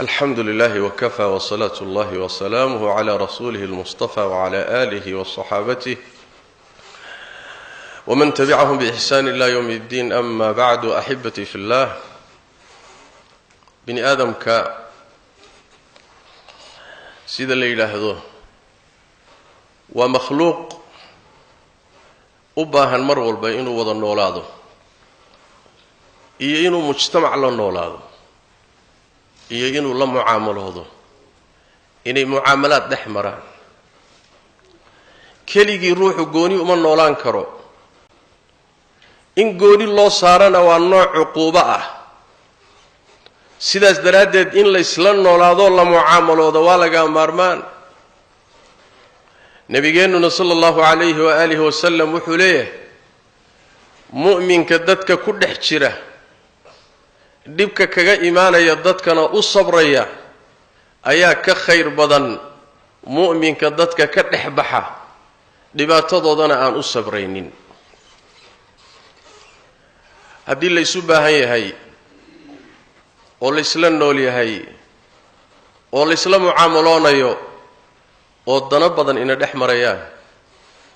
الحمد لله وكفى وصلاة الله وسلامه على رسوله المصطفى وعلى آله وصحابته ومن تبعهم بإحسان إلى يوم الدين. أما بعد، أحبتي في الله، بني آدم سيد الليلة هذا ومخلوق أباها المرء والبين وضع النولاده إنه مجتمع للنولاده iyo inuu la mucaamaloodo inay mucaamalaad dhex maraan. keligii ruuxu gooni uma noolaan karo. in gooni loo saarana waa nooc cuquubo ah. sidaas daraaddeed in la isla noolaado la mucaamaloodo waa laga maarmaan. nabigeennuna sallallahu alayhi wa alihi wasallam wuxuu leeyahay mu'minka dadka ku dhex jira dhibka kaga imaanaya dadkana u sabraya ayaa ka khayr badan mu'minka dadka ka dhexbaxa dhibaatadoodana aan u sabraynin. haddii la isu baahan yahay oo la isla nool yahay oo la isla mucaamaloonayo oo dana badan ina dhex marayaan,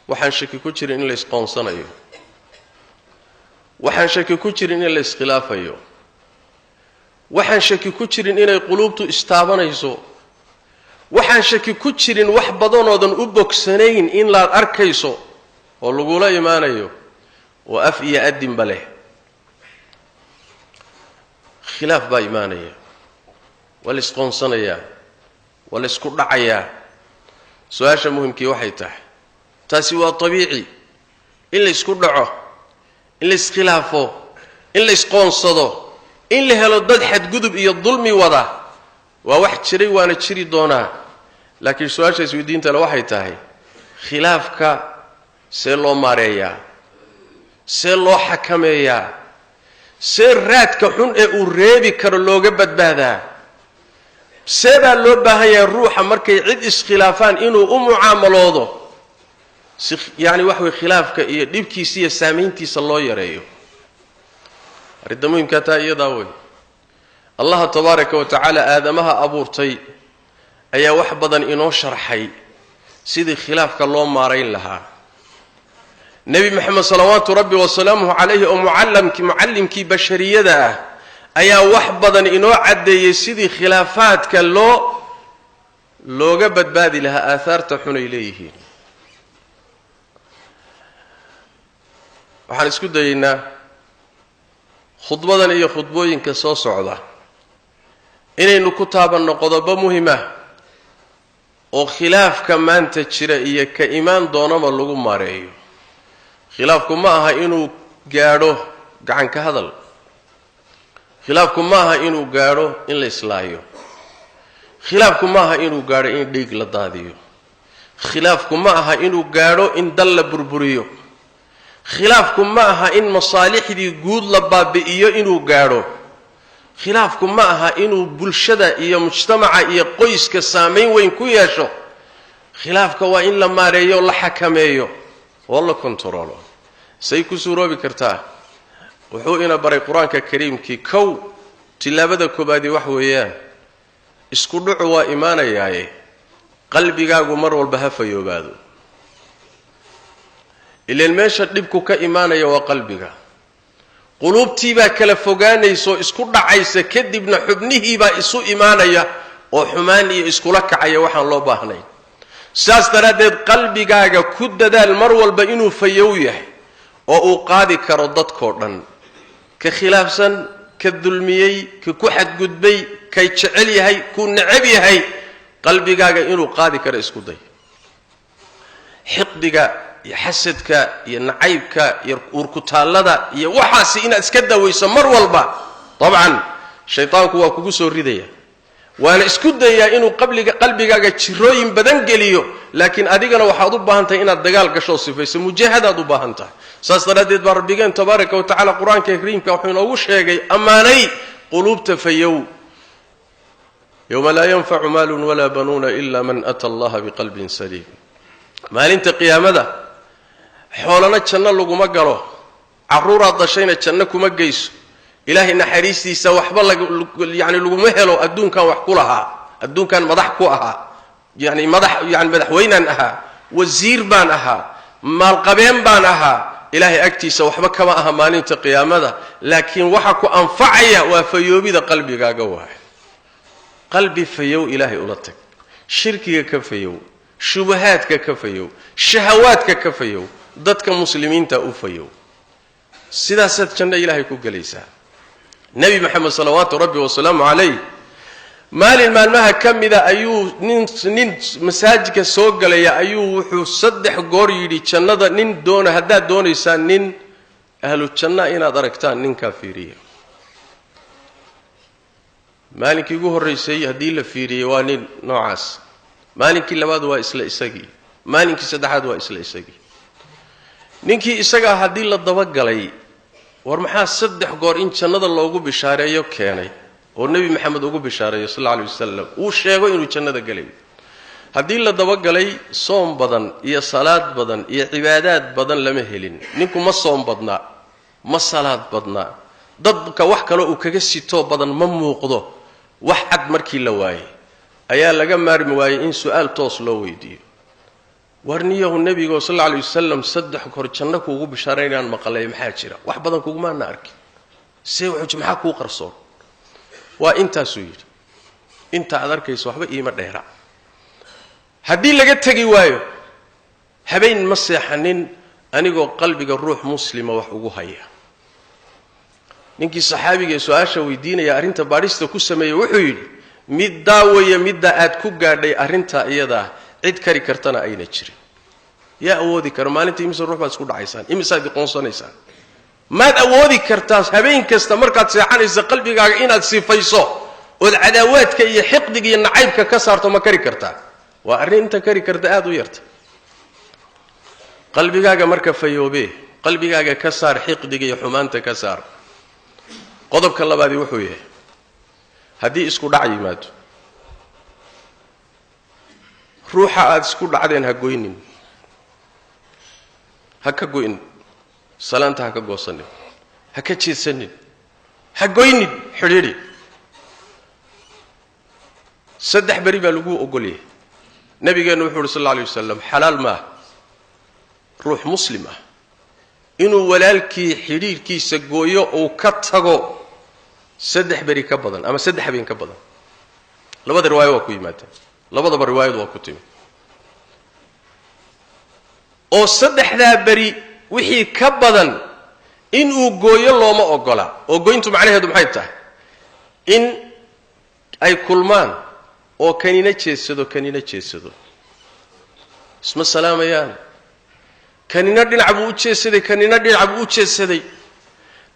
waxaan shaki ku jirin in la isqoonsanayo, waxaan shaki ku jirin in la iskhilaafayo, waxaan shaki ku jirin inay quluubtu istaabanayso, waxaan shaki ku jirin wax badanoodan u bogsanayn in la arkayso oo lagula imaanayo oo af iyo adinba leh. khilaaf baa imaanaya, waa la isqoonsanayaa, waa la isku dhacayaa. su-aasha muhimkii waxay tahay, taasi waa tabiici in la isku dhaco, in la iskhilaafo, in la isqoonsado, in la helo dad xadgudub iyo dulmi wada waa wax jiray waana jiri doonaa. laakiin su-aasha isweydiintale waxay tahay, khilaafka see loo maareeyaa, see loo xakameeyaa, see raadka xun ee uu reebi karo looga badbaadaa, see baa loo baahan yahay ruuxa markay cid iskhilaafaan inuu u mucaamaloodo si wax way khilaafka iyo dhibkiisa iyo saamayntiisa loo yareeyo. arrinta muhiimka taa iyadaa wey. allaha tabaaraka wa tacaala aadamaha abuurtay ayaa wax badan inoo sharxay sidii khilaafka loo maarayn lahaa. nebi maxamed salawaatu rabbi wasalaamuhu calayhi oo mucallimkii bashariyada ah ayaa wax badan inoo caddeeyey sidii khilaafaadka looga badbaadi lahaa aahaarta xun ay leeyihiin. waxaan isku dayaynaa khudbadan iyo khudbooyinka soo socda inaynu ku taabanno qodobo muhima oo khilaafka maanta jira iyo ka imaan doonaba lagu maareeyo. khilaafku ma aha inuu gaadho gacan ka hadal, khilaafku ma aha inuu gaadho in la islaayo, khilaafku ma aha inuu gaadho in dhiig la daadiyo, khilaafku ma aha inuu gaadho in dal la burburiyo, khilaafku ma aha in masaalixdii guud la baabi'iyo inuu gaadho, khilaafku ma aha inuu bulshada iyo mujtamaca iyo qoyska saamayn weyn ku yeesho. khilaafka waa in la maareeyo, la xakameeyo oo la kontaroolo. say ku suuroobi kartaa? wuxuu ina baray qur-aanka kariimkii tilaabada koobaadii wax weeyaan isku dhucu waa imaanayaaye qalbigaagu mar walba ha fayoobaado. ileen meesha dhibku ka imaanaya waa qalbiga. quluubtii baa kala fogaanayso isku dhacaysa, kadibna xubnihii baa isu imaanaya oo xumaan iyo iskula kacaya waxaan loo baahnayn. sidaas daraaddeed qalbigaaga ku dadaal mar walba inuu fayow yahay oo uu qaadi karo dadkoo dhan, ka khilaafsan, ka dulmiyey, ka ku xadgudbay, kay jecel yahay, ku necab yahay, qalbigaaga inuu qaadi karo isku day. xiqdiga iyo xasadka iyo nacaybka iyo uurkutaallada iyo waxaasi inaad iska dawayso mar walba. dabcan shaytaanku waa kugu soo ridaya, waana isku dayaa inuu qalbigaaga jirooyin badan geliyo, laakiin adigana waxaad u baahan tahay inaad dagaal gasho sifayso, mujaahadaad u baahan tahay. saas daraaddeed baa rabbigeen tabaaraka wa tacaala qur-aanka kariimka wuxuu inoogu sheegay ammaanay quluubta fayow. yowma laa yanfacu maalun walaa banuuna ila man ata allaha biqalbin saliim. maalinta qiyaamada xoolana janno laguma galo, carruuraad dashayna janno kuma geyso, ilaahay naxariistiisa waxba yani laguma helo adduunkan wax ku lahaa adduunkan madax ku ahaa yani madaxweynaan ahaa wasiir baan ahaa maalqabeen baan ahaa ilaahay agtiisa waxba kama aha maalinta qiyaamada laakiin waxa ku anfacaya waa fayoobida qalbigaaga waay qalbi fayow ilaahay ula tag shirkiga ka fayow shubahaadka ka fayow shahawaadka ka fayow dadka muslimiinta u fayow sidaasaad janno ilaahay ku galaysaa nabi maxamed salawaatu rabbi wasalaamu calayh maalin maalmaha ka mida ayuu nin masaajidka soo galaya ayuu wuxuu 3 goor yidhi jannada nin doona haddaad doonaysaan nin ahlu janna inaad aragtaan ninkaa fiiriya maalinkii ugu horreysay haddii la fiiriyey waa nin noocaas maalinkii labaad waa isla isagii maalinkii saddexaad waa isla isagii ninkii isaga haddii la dabagalay war maxaa 3 goor in jannada loogu bishaareeyo keenay oo nabi maxamed ugu bishaareeyo sallallahu alayhi wasallam uu sheego inuu jannada galay haddii la dabagalay soom badan iyo salaad badan iyo cibaadaad badan lama helin ninku ma soom badna ma salaad badna dadka wax kale uu kaga sito badan ma muuqdo wax cad markii la waayay ayaa laga maarmi waayay in su'aal toos loo weydiiyo warniyahu nabiga sallallahu alayhi wasallam 3 goor janno kuugu bishaareynaan maqalay maxaa jira wax badan kuuma na arki see wuxuu maxaa ku qarsoon waa intaasuu yidhi inta aad arkayso waxba iima dheera haddii laga tegi waayo habeen ma seexanin anigoo qalbiga ruux muslima wax ugu haya ninkii saxaabiga su'aasha weydiinaya arrinta baadhista ku sameeyay wuxuu yidhi mid daawaya midda aad ku gaadhay arrinta iyada cid kari kartana ayna jirin yaa awoodi karo maalintii imisa ruux baad isku dhacaysaan imisaad qoonsanaysaan maad awoodi kartaa habeen kasta markaad seexanayso qalbigaaga inaad sifayso oo cadaawaadka iyo xiqdiga iyo nacaybka ka saarto ma kari kartaa waa arrinta kari karta aad u yarta qalbigaaga marka fayoobe qalbigaaga ka saar xiqdiga iyo xumaanta ka saar qodobka labaad wuxuu yahay haddii isku dhac yimaado ruuxa aad isku dhacdeen ha goynin ha ka goyn salaanta ha ka goosanin ha ka jeedsanin ha goynin xidhiidhi 3 bari baa lagu ogoliyay nabigeenu wuxuu sallallahu alayhi wasallam xalaal ma ruux muslim ah inuu walaalkii xidhiidhkiisa gooyo oo ka tago 3 bari ka badan ama 3 habeen ka badan labada riwaayo waa ku yimaadeen labadaba riwaayadu waa ku timi oo 3 bari wixii ka badan in uu gooyo looma ogola oo goyntu macnaheedu maxay tahay in ay kulmaan oo kanina jeesado isma salaamayaan kanina dhinac buu u jeesaday kanina dhinac buu u jeesaday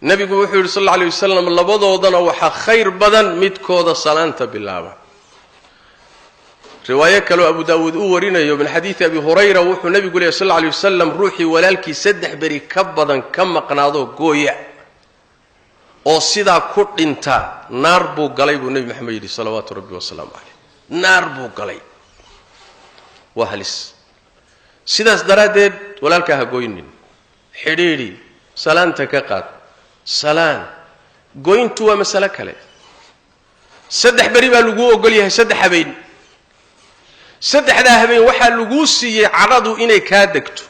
nabigu wuxuu yiri sallallahu alayhi wasallam labadoodana waxa khayr badan midkooda salaanta bilaaba riwaayad kale Abu Daawud uu warinayo min xadiis Abi Hurayra wuxuu nabigu leeyahay sallallahu alayhi wasallam ruuxi walaalkii 3 bari ka badan ka maqnaado gooya oo sida ku dhinta naar buu galay buu nabi maxamed yiri salawaatu rabbi wa salaam alayhi naar buu galay waa halis sidaas daraadeed walaalka ha gooynin xidhiidhi salaanta ka qaad salaan goyntu waa mas'ala kale 3 bari baa lagu ogol yahay 3 habeen 3 habeen waxa lagu siiyay caradu inay ka degto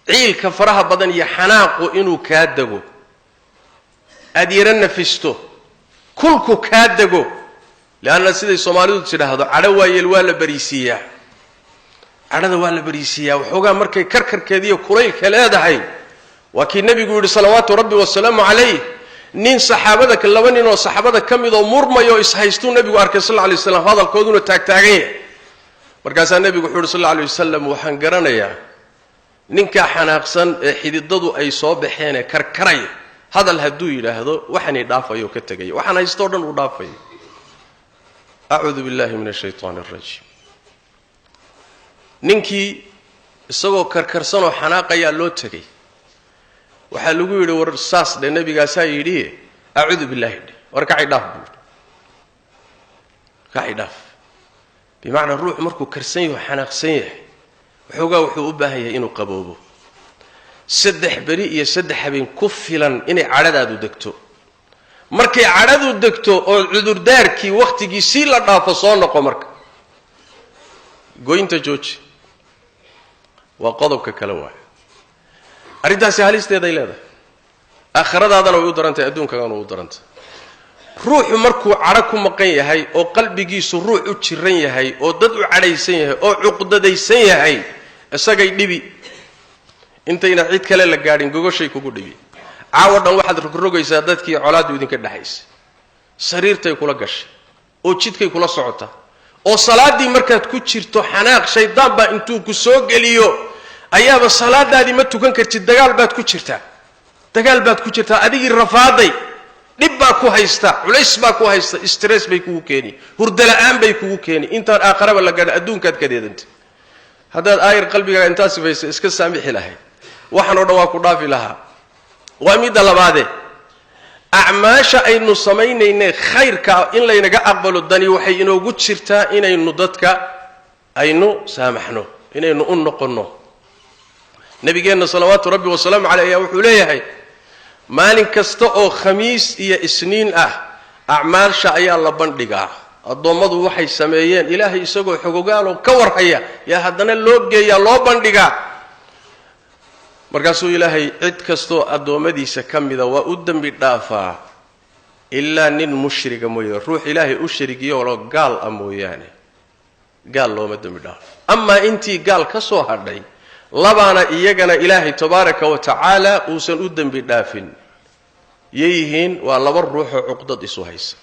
ciilka faraha badan iyo xanaaqo inuu ka dago adiran nafisto kulku ka dago laana siday Soomaalidu tiraahdo cadho waayeel waa la bariisiyaa cadhada waa la bariisiyaa waxoogaa markay karkarkeediyo kulaylka leedahay waa kii nabigu yiri salawaatu rabbi wa salaamu alayhi nin saxaabada ka laba nin oo saxaabada kamid oo murmayo is haysto nabigu arkay sallallahu alayhi wasallam hadalkooduna taagtaagay markaas nabigu wuxuu sallallahu alayhi wasallam waxaan garanayaa ninka xanaaqsan ee xididadu ay soo baxeen ee karkaray hadal haduu yiraahdo waxani dhaafayo ka tagay waxaan haysto dhan u dhaafay a'uudu billahi minash shaytaanir rajiim ninkii isagoo karkarsan oo xanaaqaya loo tagay waxa lagu yiri war saas de nabigaas ay yiri a'uudu billahi war ka cidaaf ka cidaaf bimaana ruux markuu karsan yahay xanaaqsan yahay wuxuu u baahan yahay inuu qaboobo 3 bari iyo 3 habeen ku filan inay cadhadaadu degto markay cadhadu degto oo cudurdaarkii waqtigii si la dhaafo soo noqo marka goynta jooji waa qodobka kale waay arrintaasi halisteeda ay leedahay aakhiradaadana way u darantay adduunkagana way u darantay ruuxu markuu cadho ku maqan yahay oo qalbigiisu ruux u jiran yahay oo dad u cadhaysan yahay oo cuqdadaysan yahay isagay dhibi intayna cid kale la gaadhin gogoshay kugu dhibi caawa dhan waxaad rogrogaysaa dadkii colaadu idinka dhaxaysay sariirtay kula gashay oo jidkay kula socotaa oo salaadii markaad ku jirto xanaaq shaydaan baa intuu ku soo geliyo ayaaba salaadaadii ma tukan kartid dagaal baad ku jirtaa adigii rafaaday dhib baa ku haysta culays baa ku haysta stress bay kugu keeni hurdo la'aan bay kugu keeni intaan aakhiraba la gaadho adduunkaad ka deedantay haddaad aayar qalbigaaga intaas sifaysa iska saamixi lahayd waxaan oo dhan waa ku dhaafi lahaa waa midda labaade acmaasha aynu samaynaynay khayrka in laynaga aqbalo dani waxay inoogu jirtaa inaynu dadka aynu saamaxno inaynu u noqonno nabigeenna salawaatu rabbi wasalaamu caleyh ayaa wuxuu leeyahay maalin kasta oo khamiis iyo isniin ah acmaasha ayaa la bandhigaa addoommadu waxay sameeyeen ilaahay isagoo xogogaaloo ka warhaya yaa haddana loo geeyaa loo bandhigaa markaasuu ilaahay cid kastoo addoommadiisa ka mida waa u dembi dhaafaa ilaa nin mushriga mooye ruux ilaahay u sharigiyo gaal ah mooyaane gaal looma dembi dhaafo amaa intii gaal ka soo hadhay labaana iyagana ilaahay tabaaraka wa tacaala uusan u dembi dhaafin yeeyihiin waa laba ruuxoo cuqdad isu haysa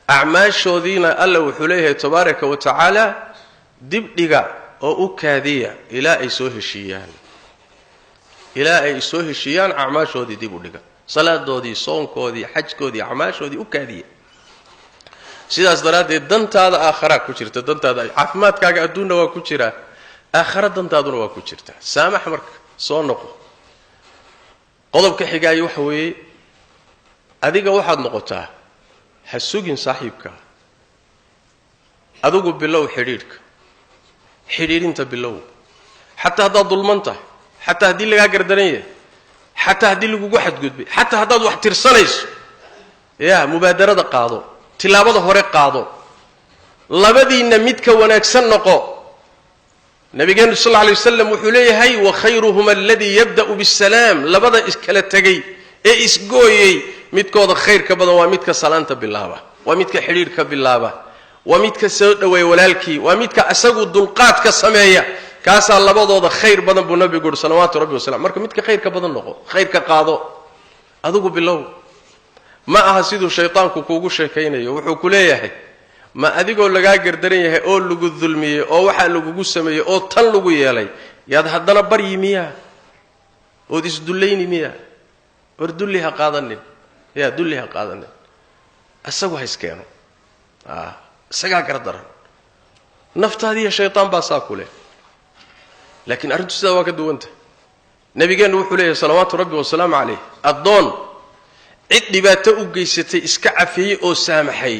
acmaashoodiina alla wuxuu leeyahay tabaaraka wa tacaala dibdhiga oo u kaadiya ilaa ay soo heshiiyaan acmaashoodii dib u dhiga salaadoodii soonkoodii xajkoodii acmaashoodii u kaadiya sidaas daraaddeed dantaada aakharaa ku jirta dantaada caafimaadkaaga adduunna waa ku jiraa aakhara dantaaduna waa ku jirtaa saamax marka soo noqo qodobka xigaayo waxa weeye adiga waxaad noqotaa ha sugin saaxiibka adigu bilow xidhiidhinta bilow xataa haddaad dulman tahay xataa haddii lagaa gardaran yahay xataa haddii lagugu xadgudbay xataa haddaad wax tirsanayso mubaadarada qaado tilaabada hore qaado labadiinna midka wanaagsan noqo nabigeenu sal alla alay wasalam wuxuu leeyahay wakhayruhuma aladii yabda'u bisalaam labada iskala tegay ee isgooyey midkooda khayrka badan waa midka salaanta bilaaba waa midka xidhiidhka bilaaba waa midka soo dhoweeya walaalkii waa midka isagu dulqaadka sameeya kaasaa labadooda khayr badan buu nabigu yidhi salawaatu rabbi wasalam marka midka khayrka badan noqo khayrka qaado adigu bilow ma aha siduu shaytaanku kuugu sheekaynayo wuxuu ku leeyahay ma adigoo lagaa gardaran yahay oo lagu dulmiyey oo waxaa lagugu sameeyey oo tan lagu yeelay yaad haddana baryi miyaa ood isdullayni miyaa war dulli ha qaadanin isagu ha iskeeno isagaa gardaran naftaadiiyo shaytaan baa saa ku leh laakiin arrintu sidaa waa ka duwanta nabigeennu wuxuu leeyahay salawaatu rabbi wasalaamu calayh addoon cid dhibaato u geysatay iska cafiyey oo saamaxay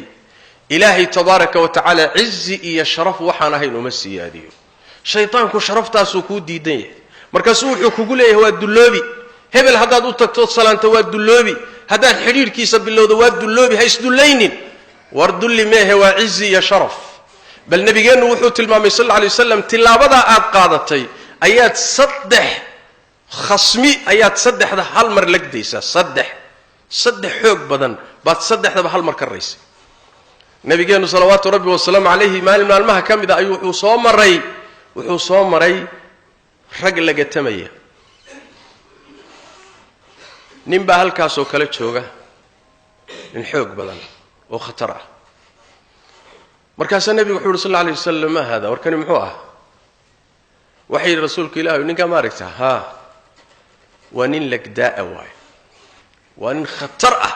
ilaahay tabaaraka wa tacaala cizi iyo sharaf waxaan ahayn uma siyaadiyo shaytaanku sharaftaasuu kuu diidan yahay markaasuu wuxuu kugu leeyahay waa dulloobi hebel haddaad u tagtood salaanta waa dulloobi haddaad xidhiidhkiisa bilowdo waa dulloobi ha isdullaynin war dulli meehe waa cizi iyo sharaf bal nabigeennu wuxuu tilmaamay sal alla alay wasalam tilaabadaa aad qaadatay ayaad saddexda hal mar lagdaysaa saddex xoog badan baad saddexdaba hal mar ka raysay nabigeennu salawaatu rabbi wasalaamu calayhi maalin maalmaha ka mid a ayuu wuxuu soo maray rag lagatamaya nin baa halkaasoo kale jooga nin xoog badan oo khatar ah markaasaa nebigu wuxuu yidhi sal alla alay wasalam maa haada warkani muxuu ah waxay yidhi rasuulka ilaahi ninkaa ma aragtaa haa waa nin lagdaa'a waayo waa nin khatar ah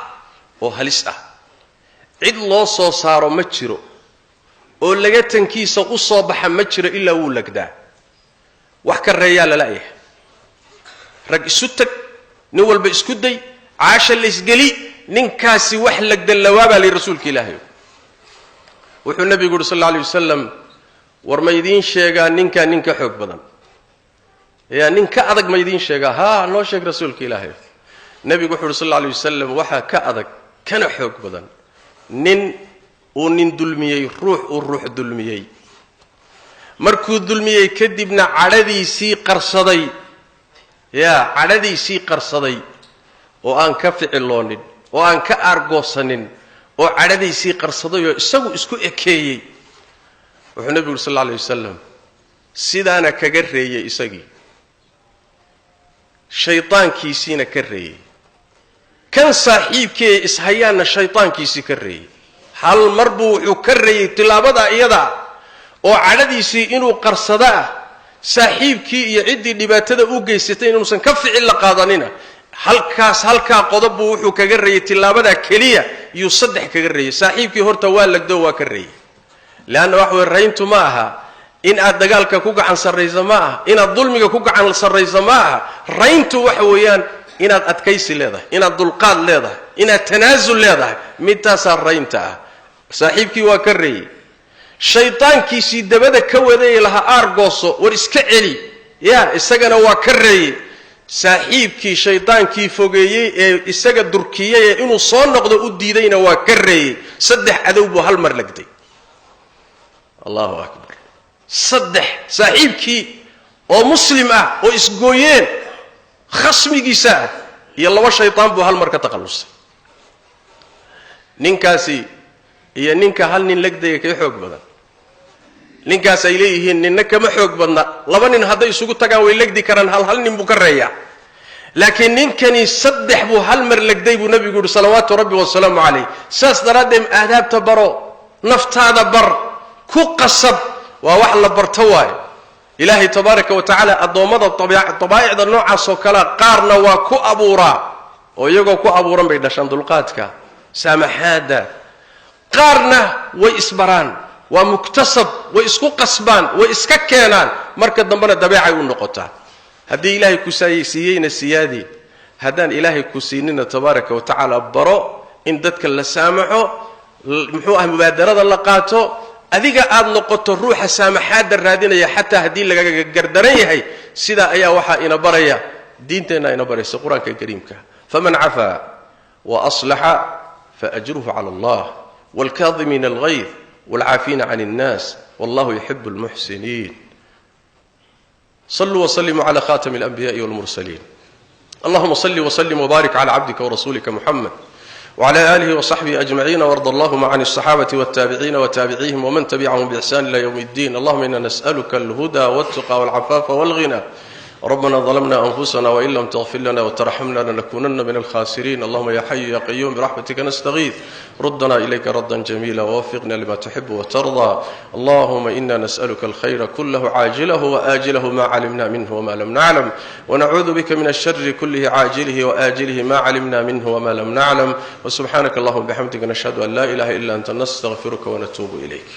oo halis ah cid loo soo saaro ma jiro oo laga tankiisa u soo baxa ma jiro ilaa wuu lagdaa wax ka reeyaa lala'yahay rag isu tag nin walba isku day caasha laysgeli ninkaasi wax lagdan lawaabaa layidhi rasuulka ilaahay wuxuu nabigu yidhi sal alla alay wasalam war ma idiin sheegaa ninkaa nin ka xoog badan nin ka adag ma idiin sheegaa haa noo sheeg rasuulka ilaahay nebigu wuxuu yidhi sal alla alay wasalam waxaa ka adag kana xoog badan nin uu nin dulmiyey ruux uu ruux dulmiyey markuu dulmiyey kadibna cadhadiisii qarsaday cadhadiisii qarsaday oo aan ka ficiloonin oo aan ka aargoosanin oo cadhadiisii qarsaday oo isagu isku ekeeyey wuxuu nebigu yidhi sal alla alay wasalam sidaana kaga reeyey isagii shaydaankiisiina ka reeyey kan saaxiibkee ishayaanna shaydaankiisii ka reeyey hal mar buu wuxuu ka reeyey tilaabadaa iyadaa oo cadhadiisii inuu qarsada ah saaxiibkii iyo ciddii dhibaatada u geysatay inuusan ka ficil la qaadanina halkaa qodob buu wuxuu kaga reeyey tilaabadaa keliya iyuu 3 kaga reeyey saaxiibkii horta waa lagdo waa ka reeyey leanna wax way rayntu ma aha in aad dagaalka ku gacan sarrayso ma aha inaad dulmiga ku gacan sarrayso ma aha rayntu waxa weeyaan inaad adkaysi leedahay inaad dulqaad leedahay inaad tanaasul leedahay midtaasaa raynta ah saaxiibkii waa ka reeyey shaydaankiisii dabada ka wadayay lahaa aargooso war iska celi isagana waa ka reeyey saaxiibkii shaydaankii fogeeyey ee isaga durkiyey ee inuu soo noqdo u diidayna waa ka reeyey 3 cadow buu hal mar lagday allahu akbar 3 saaxiibkii oo muslim ah oo isgooyeen khasmigiisa ah iyo 2 shaydaan buu hal mar ka taqallusay ninkaasi iyo ninka hal nin lagdaya ka xoog badan ninkaas ay leeyihiin ninna kama xoog badna 2 nin hadday isugu tagaan way lagdi karaan hal nin buu ka reeyaa laakiin ninkani 3 buu hal mar lagday buu nabigu yidhi salawaatu rabbi wasalaamu calayh saas daraaddeed aadaabta baro naftaada bar ku qasab waa wax la barto waayo ilaahay tabaaraka wa tacaala addoommada tabaa'icda noocaasoo kale qaarna waa ku abuuraa oo iyagoo ku abuuran bay dhashaan dulqaadka saamaxaadda qaarna way isbaraan waa muktasab way isku qasbaan way iska keenaan marka dambena dabeecay u noqotaa haddii ilaahay ku siiyeyna siyaadii haddaan ilaahay ku siinina tabaaraka wa tacaala baro in dadka la saamaxo muxuu ah mubaadarada la qaato adiga aad noqoto ruuxa saamaxaadda raadinaya xataa haddii lagaga gardaran yahay sidaa ayaa waxaa ina baraya diinteenna ina baraysa qur-aanka kariimka faman cafaa wa aslaxa faajruhu cala allah waalkaadimiina alghayr waalcaafiina can الnaas wallahu yuxibu اlmuxsiniin صلوا وسلموا على خاتم الأنبياء والمرسلين اللهم صل وسلم وبارك على عبدك ورسولك محمد وعلى آله وصحبه أجمعين وارض اللهم عن الصحابة والتابعين وتابعيهم ومن تبعهم بإحسان إلى يوم الدين اللهم إنا نسألك الهدى والتقى والعفاف والغنى ربنا ظلمنا أنفسنا وإن لم تغفر لنا وترحمنا لنكونن من الخاسرين اللهم يا حي يا قيوم برحمتك نستغيث ردنا إليك ردا جميلا ووفقنا لما تحب وترضى اللهم إنا نسألك الخير كله عاجله وآجله ما علمنا منه وما لم نعلم ونعوذ بك من الشر كله عاجله وآجله ما علمنا منه وما لم نعلم وسبحانك اللهم بحمدك نشهد أن لا إله إلا أنت نستغفرك ونتوب إليك